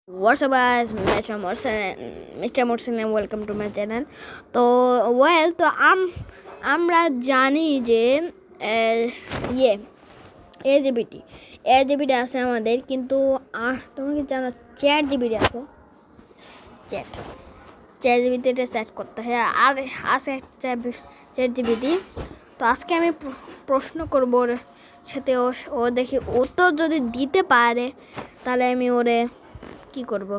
What's up guys, Mr. Morsen and welcome to my channel. তো তো আমরা জানি যে ইয়ে এজিবিটি আছে আমাদের, কিন্তু তোমরা কি জানো চ্যাট জিবিটি আছে? চ্যাট জিবিটি এটা সেট করতে হয়, আর আছে চ্যাট জিবিটি। তো আজকে আমি প্রশ্ন করবো ওর সাথে, ও দেখি উত্তর যদি দিতে পারে তাহলে আমি ওরে কি করব,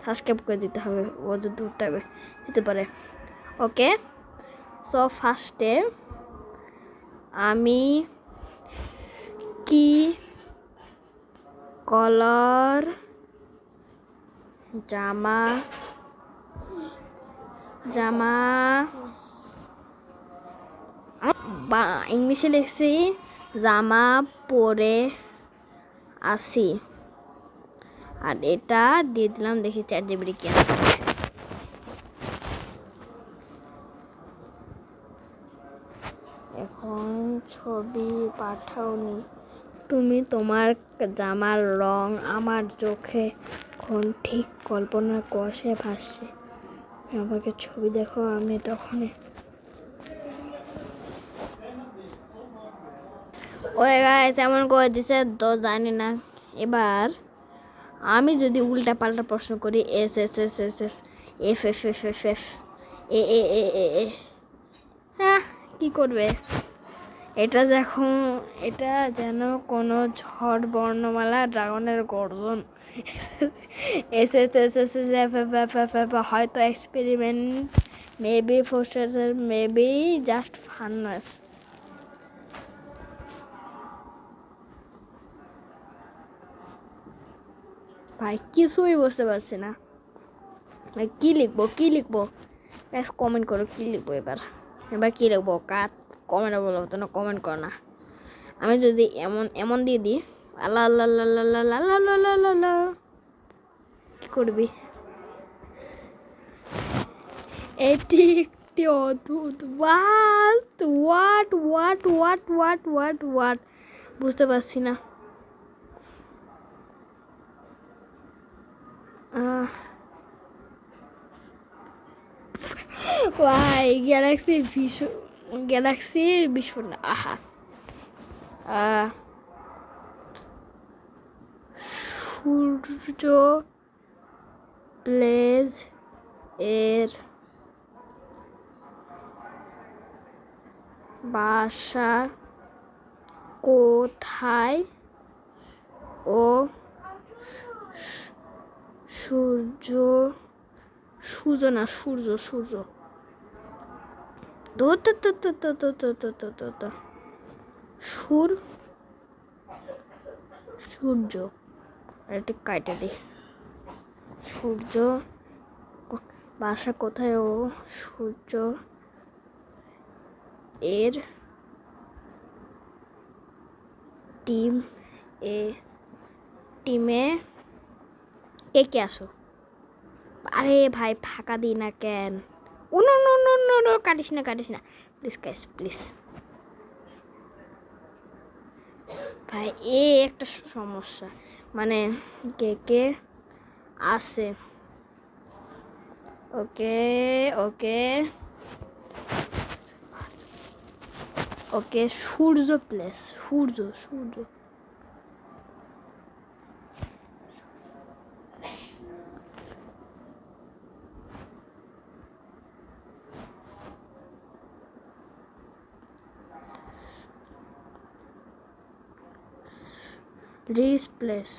সাবস্ক্রাইব করে দিতে হবে ও যদি উত্তর দিতে পারে। ওকে, সো ফার্স্টে আমি কি কলার জামা বা ইংলিশে লিখছি জামা পরে আসি, আর এটা দিয়ে দিলাম, দেখি চ্যাট জিবিটি কি আছে। এখন ছবি পাঠাওনি তুমি, তোমার জামার রং আমার চোখে এখন ঠিক কল্পনার কষে ভাসছে। আমাকে ছবি দেখো, আমি তখন ওই গাইস এমন করে দিছে তো জানি না। এবার আমি যদি উল্টা পাল্টা প্রশ্ন করি, S S S S S F F F F F A A A A A হ্যাঁ, কী করবে? এটা যেন কোনো ঝড় বর্ণমালা, ড্রাগনের গর্জন। S S S S S F F F F F হয়তো experiment, maybe frustration, maybe just funness. ভাই কিছুই বুঝতে পারছি না, ভাই কি লিখবো ব্যাস কমেন্ট করো কি লিখবো। এবার কি লিখবো, কমেন্ট বলো তো না, কমেন্ট করো না। আমি যদি এমন দিয়ে দিই, আল্লাহ আল্লাহ আল্লাহ আল্লাহ আল্লাহ আল্লাহ আল্লাহ আল্লাহ, কি করবি? এটি একটি অদ্ভুত ওয়াট বুঝতে পারছি না। ভাই গ্যালাক্সির বিস্ফোরণ। সূর্য প্লেজ এর বাসা কোথায় ও সূর্য সূর্য এটা কাটে দি। সূর্য বাসা কোথায় ও সূর্য এর টিমে কে আসো? আরে ভাই ফাঁকা দিই না কেন? নো কাটিস না প্লিজ গাইস প্লিজ। ভাই একটা সমস্যা, মানে কে আছে। ওকে সূর্য প্লেস, সূর্য রিস প্লেস,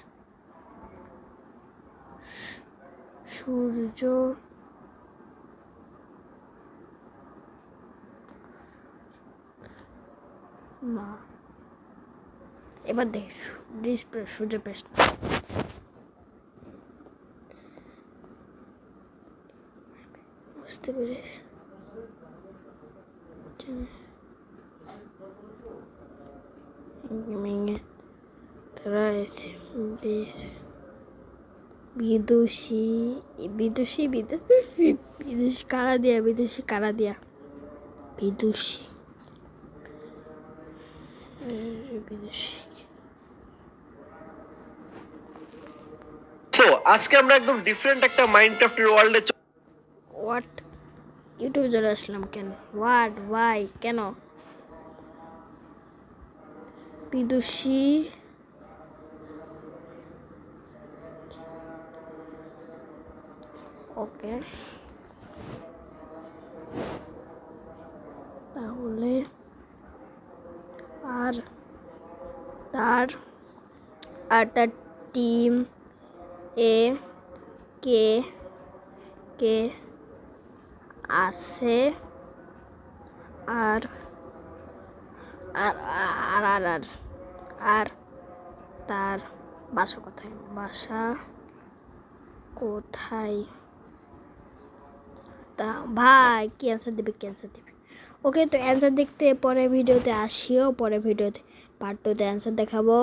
সূর্য না। এবার দেখ রিস প্লেস, সূর্য প্লেস বুঝতে পেরেছি। বিদুষী কারা দিয়া বিদুষী সো আজকে আমরা একদম ডিফারেন্ট একটা মাইনক্রাফটের ওয়ার্ল্ডে হোয়াট ইউটিউবে চলে আসলাম কেন হোয়াট ওয়াই কেন বিদুষী ওকে তাহলে আর তার তার টিম এ কে কে আছে আর আর আর আর আর আর তার বাসা কোথায় তা ভাই কি অ্যান্সার দেবে ওকে তো অ্যান্সার দেখতে পরে ভিডিওতে আসিও পরে ভিডিওতে পার্ট 2 তে অ্যান্সার দেখাবো